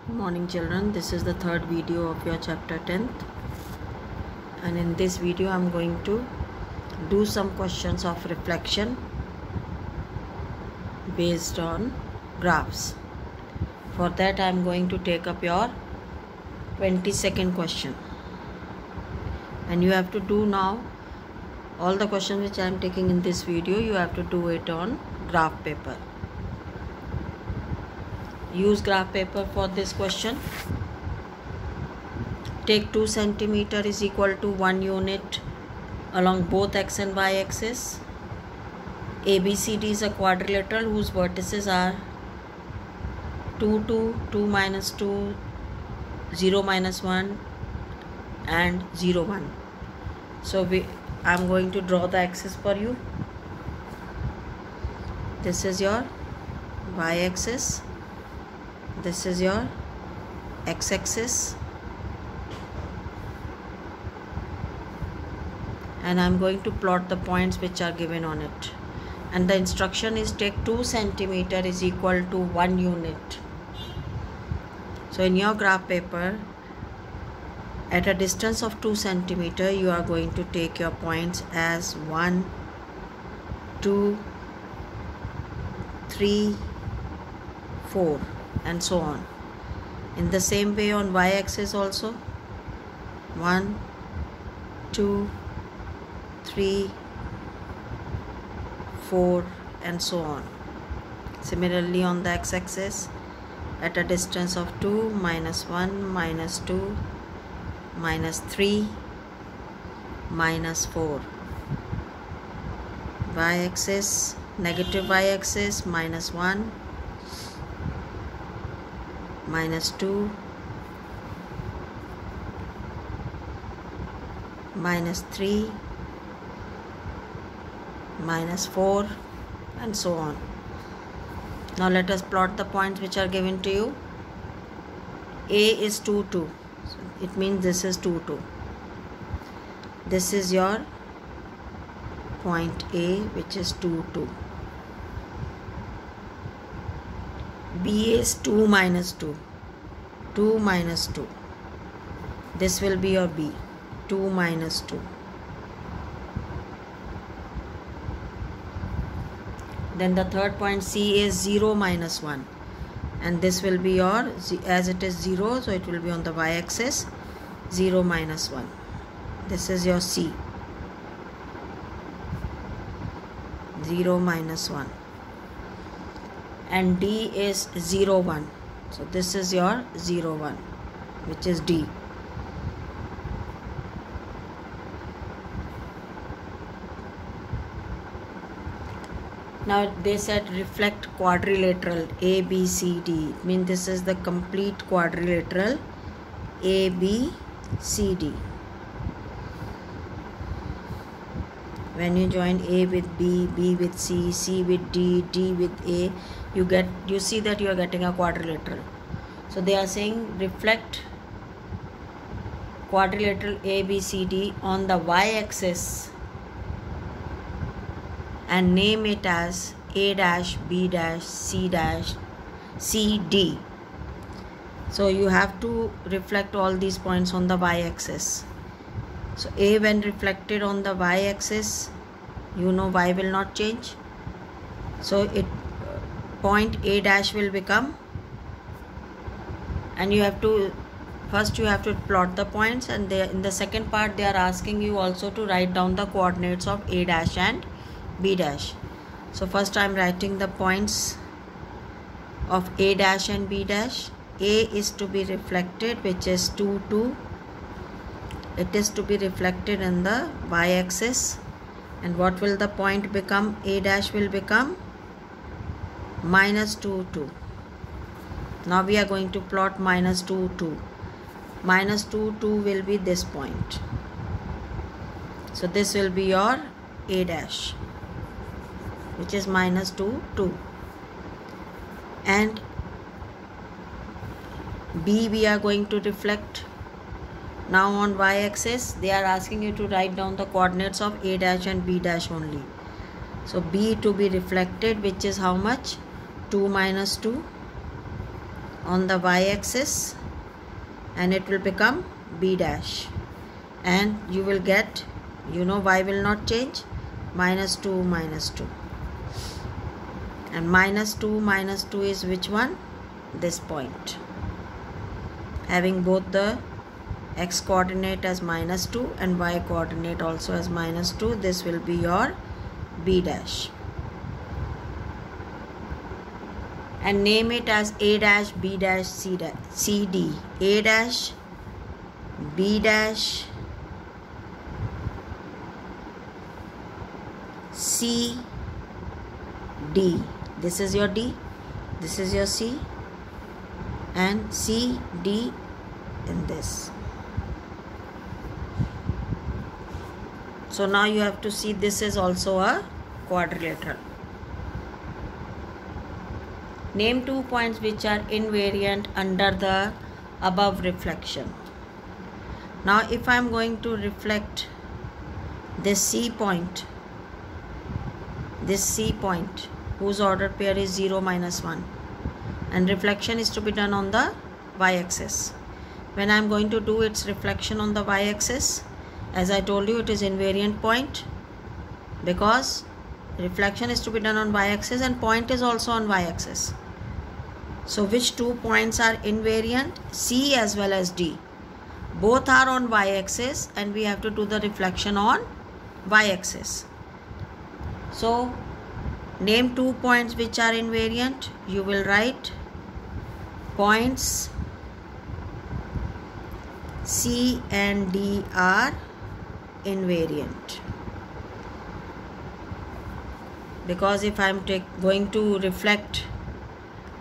Good morning children, this is the third video of your chapter 10th, and in this video I am going to do some questions of reflection based on graphs. For that I am going to take up your 22nd question, and you have to do now all the questions which I am taking in this video. You have to do it on graph paper. Use graph paper for this question. Take 2 centimeter is equal to 1 unit along both x and y axis. ABCD is a quadrilateral whose vertices are 2, 2, 2 minus 2, 0 minus 1 and 0, 1. So I am going to draw the axis for you. This is your y axis. This is your x-axis, and I am going to plot the points which are given on it. And the instruction is take 2 centimeter is equal to 1 unit. So in your graph paper, at a distance of 2 centimeter, you are going to take your points as 1, 2, 3, 4. and so on. In the same way on y-axis also, 1, 2, 3, 4 and so on. Similarly on the x-axis, at a distance of 2, minus 1, minus 2, minus 3, minus 4. Y-axis, negative y-axis, minus 1, minus 2, minus 3, minus 4 and so on. Now let us plot the points which are given to you. A is 2, 2. So it means this is 2, 2. This is your point A, which is 2, 2. B is 2 minus 2, 2 minus 2. This will be your B, 2 minus 2. Then the third point C is 0 minus 1, and this will be your, as it is 0, so it will be on the y-axis, 0 minus 1. This is your C, 0 minus 1. And D is 0, 1. So this is your 0, 1, which is D. Now they said reflect quadrilateral A, B, C, D. It means this is the complete quadrilateral A, B, C, D. When you join A with B, B with C, C with D, D with A, you see that you are getting a quadrilateral. So they are saying reflect quadrilateral A, B, C, D on the y-axis and name it as A dash, B dash, C dash, C, D. So you have to reflect all these points on the y-axis. So A, when reflected on the y-axis, you know y will not change. So point A dash will become, and you have to first you have to plot the points, and in the second part they are asking you also to write down the coordinates of A dash and B dash. So first I am writing the points of A dash and B dash. A is to be reflected, which is 2, 2. It is to be reflected in the y-axis, and what will the point become? A dash will become minus 2, 2. Now we are going to plot minus 2, 2. Minus 2, 2 will be this point. So this will be your A dash, which is minus 2, 2. And B we are going to reflect. Now on y-axis, they are asking you to write down the coordinates of A dash and B dash only. So B to be reflected, which is how much? 2 minus 2. on the y-axis, and it will become b dash, and you will get, y will not change, -2 -2, and -2 is which one? This point, having both the x coordinate as -2 and y coordinate also as -2. This will be your b dash, and name it as a dash, b dash, c dash, c d. A dash, b dash, c d. This is your d, this is your c, and c d in this. So now you have to see this is also a quadrilateral. Name 2 points which are invariant under the above reflection. Now if I am going to reflect this C point whose ordered pair is 0 -1, and reflection is to be done on the y-axis. When I am going to do its reflection on the y-axis, as I told you, it is invariant point because reflection is to be done on y-axis and point is also on y-axis. So which 2 points are invariant? C as well as D. Both are on y-axis and we have to do the reflection on y-axis. So name 2 points which are invariant. You will write points C and D are invariant, because if I am going to reflect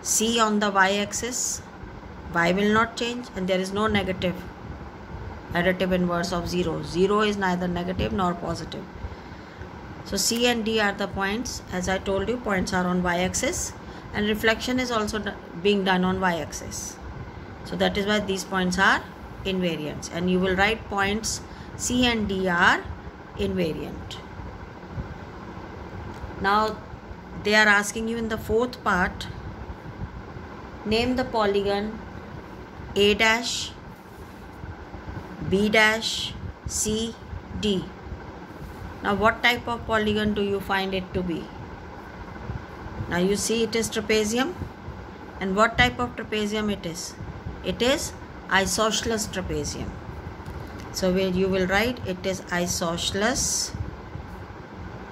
C on the y-axis, y will not change and there is no negative additive inverse of 0. 0 is neither negative nor positive. So C and D are the points. As I told you, points are on y-axis and reflection is also being done on y-axis. So that is why these points are invariants, and you will write points C and D are invariant. Now they are asking you in the 4th part, name the polygon A dash, B dash, C, D. Now what type of polygon do you find it to be? Now you see it is trapezium, and what type of trapezium it is? It is isosceles trapezium. So where you will write it is isosceles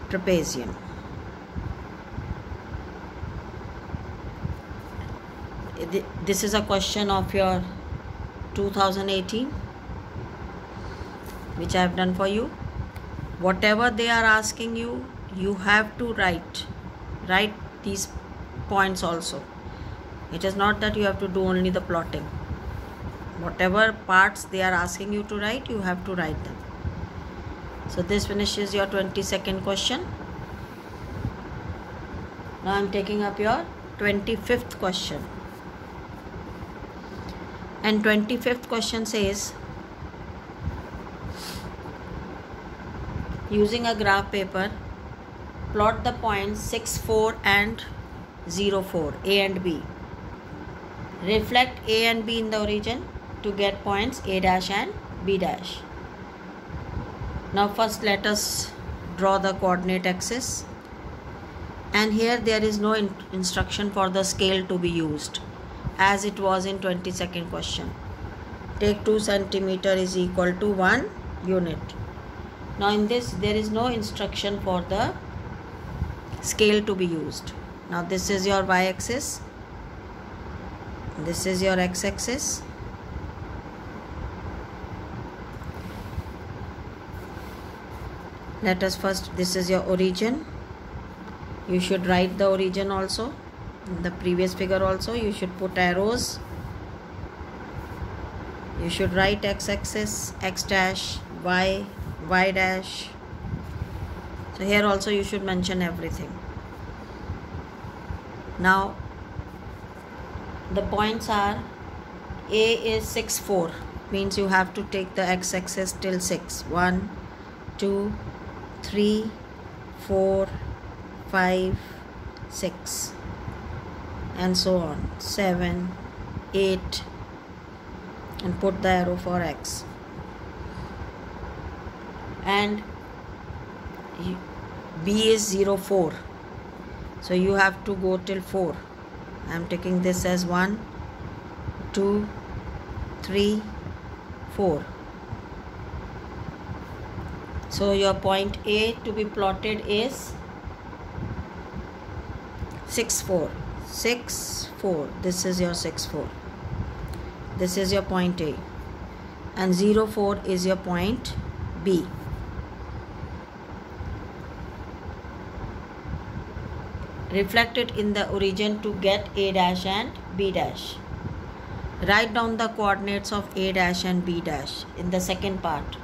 trapezium. This is a question of your 2018 which I have done for you. Whatever they are asking you, you have to write these points also. It is not that you have to do only the plotting. Whatever parts they are asking you to write, you have to write them. So this finishes your 22nd question. Now I am taking up your 25th question. And 25th question says, using a graph paper, plot the points 6, 4 and 0, 4, A and B. Reflect A and B in the origin to get points A dash and B dash. Now first let us draw the coordinate axis, and here there is no instruction for the scale to be used as it was in 22nd question. Take 2 centimeter is equal to 1 unit. Now in this there is no instruction for the scale to be used. Now this is your y-axis, this is your x-axis. Let us first, this is your origin. You should write the origin also. In the previous figure also you should put arrows. You should write x-axis, x dash, y, y dash. So here also you should mention everything. Now the points are, A is 6, 4, means you have to take the x-axis till 6. 1, 2, 3, 4, 5, 6 and so on. 7, 8 and put the arrow for x. And b is 0, 4. So you have to go till 4. I am taking this as 1, 2, 3, 4. So your point A to be plotted is 6, 4. 6, 4. This is your 6, 4. This is your point A. And 0, 4 is your point B. Reflect it in the origin to get A dash and B dash. Write down the coordinates of A dash and B dash in the second part.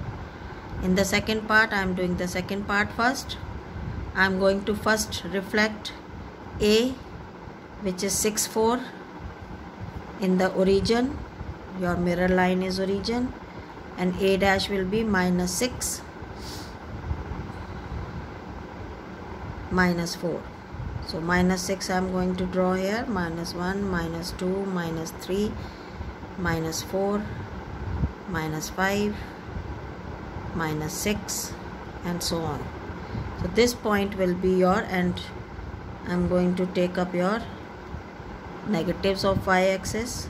In the second part, I am doing the second part first. I am going to first reflect A, which is 6, 4, in the origin. Your mirror line is origin, and A dash will be minus 6, minus 4. So minus 6 I am going to draw here, minus 1, minus 2, minus 3, minus 4, minus 5, minus 6, and so on. So this point will be your, and I am going to take up your negatives of y-axis,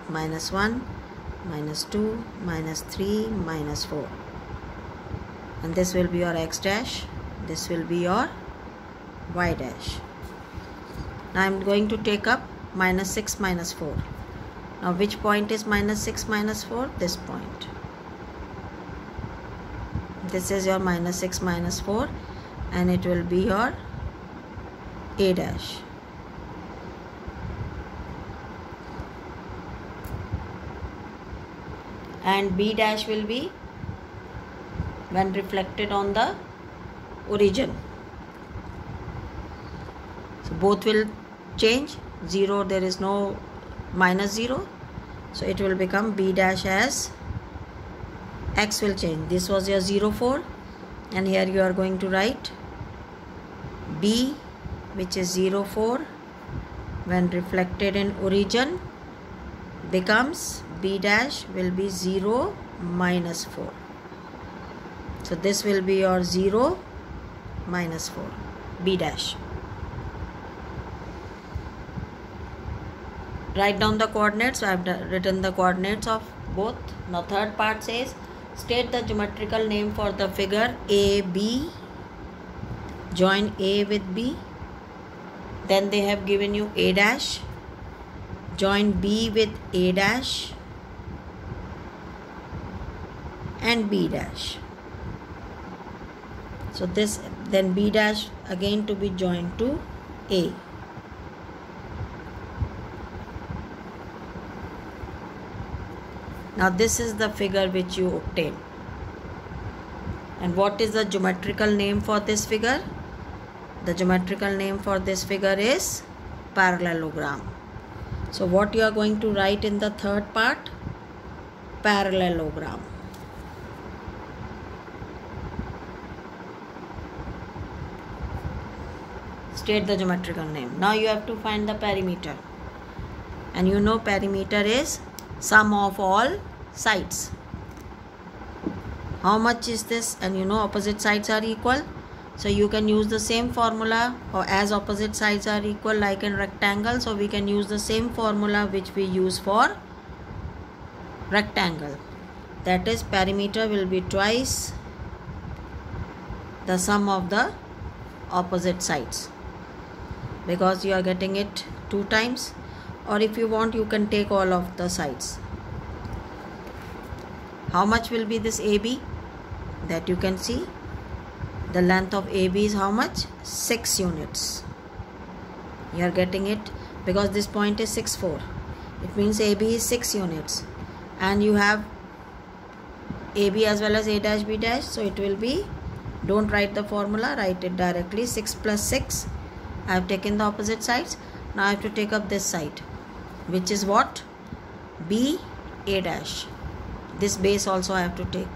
minus 1, minus 2, minus 3, minus 4. And this will be your x dash, this will be your y dash. Now I am going to take up minus 6, minus 4. Now which point is minus 6, minus 4? This point. This is your minus 6, minus 4, and it will be your A dash. And B dash will be when reflected on the origin. So both will change. 0, there is no minus 0. So it will become B dash as x will change. This was your 0, 4, and here you are going to write B, which is 0, 4, when reflected in origin becomes B dash will be 0, minus 4. So this will be your 0, minus 4, B dash. Write down the coordinates. I have written the coordinates of both. Now third part says, state the geometrical name for the figure AB. Join A with B. Then they have given you A dash. Join B with A dash and B dash. So this, then B dash again to be joined to A. Now this is the figure which you obtain. And what is the geometrical name for this figure? The geometrical name for this figure is parallelogram. So what you are going to write in the third part? Parallelogram. State the geometrical name. Now you have to find the perimeter. And you know perimeter is sum of all sides. How much is this? And you know opposite sides are equal. So you can use the same formula, or as opposite sides are equal like in rectangle. So we can use the same formula which we use for rectangle. That is, perimeter will be twice the sum of the opposite sides, because you are getting it 2 times. Or if you want, you can take all of the sides. How much will be this AB? That you can see. The length of AB is how much? 6 units. You are getting it because this point is 6, 4. It means AB is 6 units. And you have AB as well as A dash, B dash. So it will be, don't write the formula, write it directly. 6 plus 6. I have taken the opposite sides. Now I have to take up this side, which is what? B, A dash. This base also I have to take.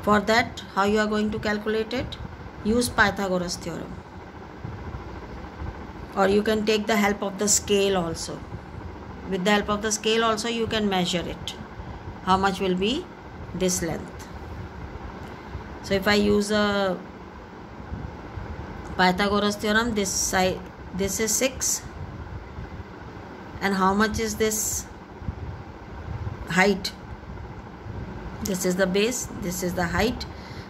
For that, how you are going to calculate it? Use Pythagoras theorem. Or you can take the help of the scale also. with the help of the scale also you can measure it. How much will be this length? So if I use a Pythagoras theorem, this side, this is 6, and how much is this height? This is the base, this is the height.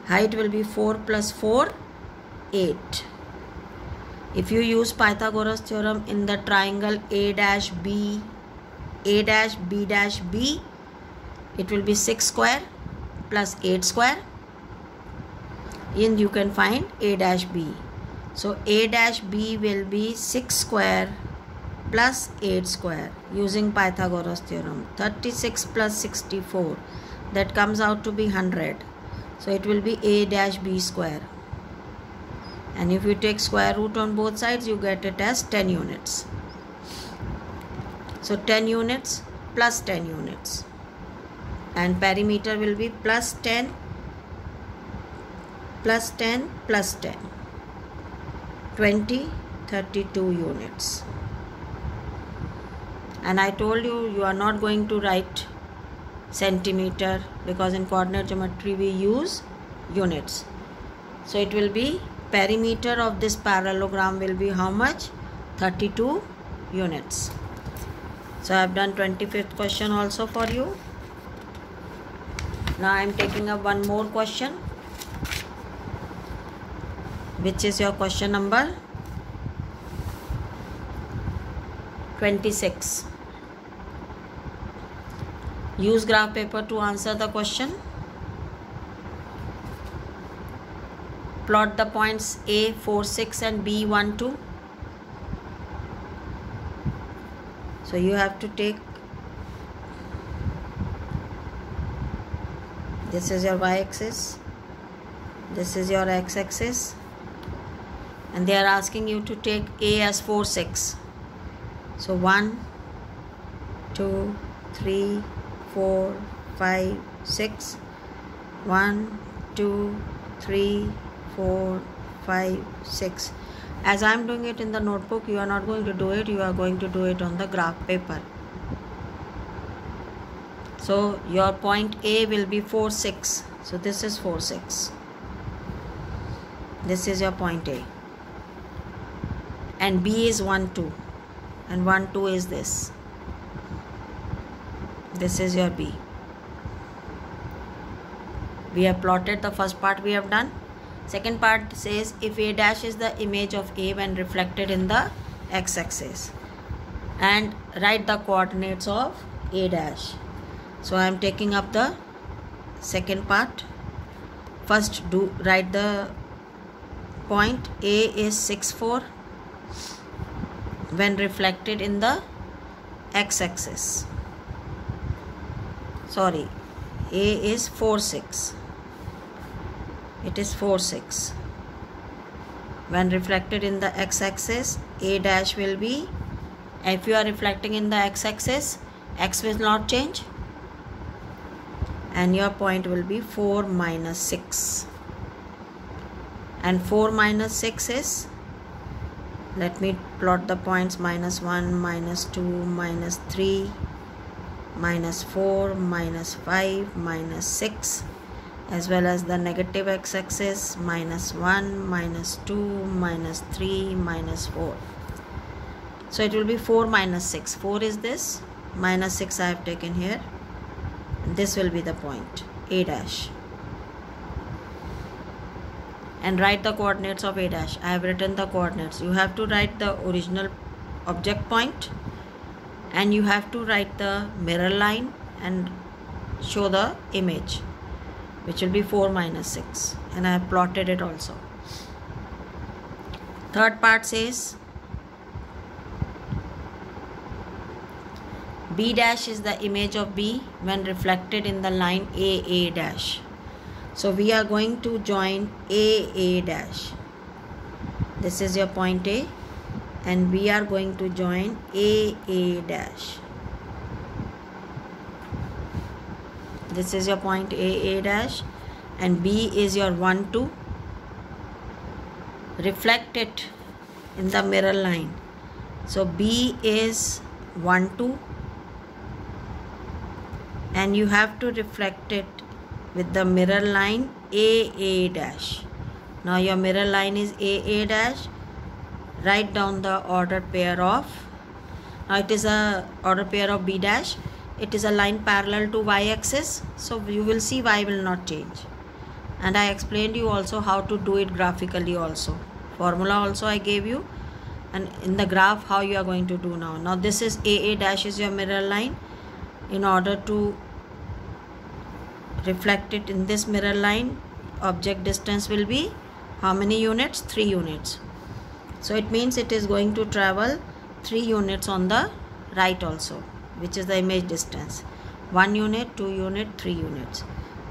Height will be 4 plus 4, 8. If you use Pythagoras theorem in the triangle A dash B dash B, it will be 6 square plus 8 square, and you can find A dash B. So A dash B will be 6 square plus 8 square using Pythagoras theorem. 36 plus 64, that comes out to be 100. So it will be A dash B square. And if you take square root on both sides, you get it as 10 units. So 10 units plus 10 units. And perimeter will be plus 10 plus 10 plus 10. 20, 32 units. And I told you, you are not going to write centimeter because in coordinate geometry we use units. So it will be, perimeter of this parallelogram will be how much? 32 units. So I have done 25th question also for you. Now I am taking up one more question, which is your question number 26. Use graph paper to answer the question. Plot the points A 4, 6 and B 1, 2. So you have to take, this is your y-axis, this is your x-axis, and they are asking you to take A as 4, 6. So 1, 2, 3, 4, 5, 6. 1, 2, 3, 4, 5, 6. As I am doing it in the notebook, you are not going to do it, you are going to do it on the graph paper. So your point A will be 4, 6. So this is 4, 6. This is your point A. And B is 1, 2. And 1, 2 is this. This is your B. We have plotted the first part, we have done. Second part says if A dash is the image of A when reflected in the x-axis, and write the coordinates of A dash. So I am taking up the second part. First write the point A is 6, 4 when reflected in the x-axis. Sorry, A is 4, 6. It is 4, 6. When reflected in the x-axis, A dash will be, if you are reflecting in the x-axis, x will not change, and your point will be 4 minus 6. And 4 minus 6 is, let me plot the points, minus 1, minus 2, minus 3, minus 4, minus 5, minus 6, as well as the negative x-axis, minus 1, minus 2, minus 3, minus 4. So it will be 4 minus 6. 4 is this, minus 6 I have taken here. This will be the point, A dash. And write the coordinates of A dash. I have written the coordinates. You have to write the original object point, and you have to write the mirror line and show the image, which will be 4 minus 6, and I have plotted it also. Third part says B dash is the image of B when reflected in the line A dash. So we are going to join A dash. This is your point A, and we are going to join A dash. This is your point A dash, and B is your 1, 2. Reflect it in the mirror line. So B is 1, 2, and you have to reflect it with the mirror line AA dash. Now your mirror line is AA dash. Write down the order pair of, now it is a order pair of B dash. It is a line parallel to Y axis, so you will see Y will not change. And I explained you also how to do it graphically also. Formula also I gave you, and in the graph how you are going to do now. Now this is AA dash is your mirror line. In order to reflect it in this mirror line, object distance will be how many units? 3 units. So it means it is going to travel 3 units on the right also, which is the image distance. 1 unit, 2 unit, 3 units.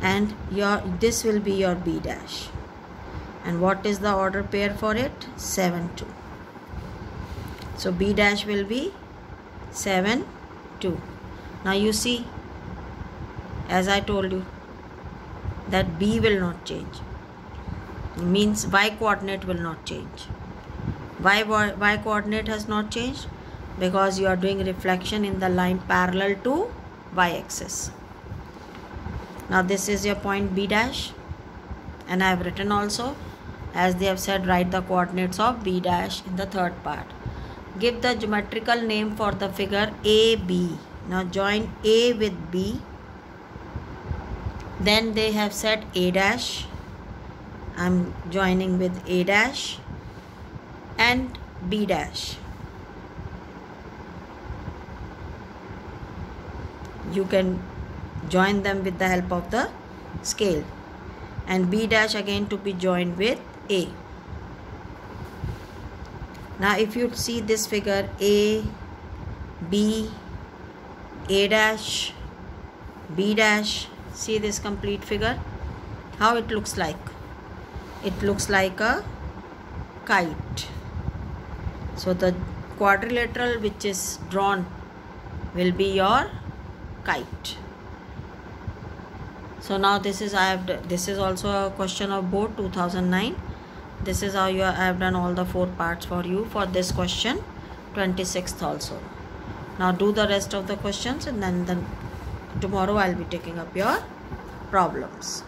And this will be your B dash. And what is the order pair for it? 7, 2. So B dash will be 7, 2. Now you see, as I told you, that B will not change. It means Y coordinate will not change. Why Y coordinate has not changed? Because you are doing reflection in the line parallel to Y axis. Now this is your point B dash, and I have written also, as they have said, write the coordinates of B dash in the third part. Give the geometrical name for the figure AB. Now join A with B. Then they have said A dash. I am joining with A dash and B dash. You can join them with the help of the scale, and B dash again to be joined with A. Now if you see this figure, A, B, A dash, B dash, see this complete figure, how it looks like. It looks like a kite. So the quadrilateral which is drawn will be your kite. So now this is also a question of board 2009. This is how I have done all the 4 parts for you for this question 26th also. Now do the rest of the questions, and then tomorrow I'll be taking up your problems.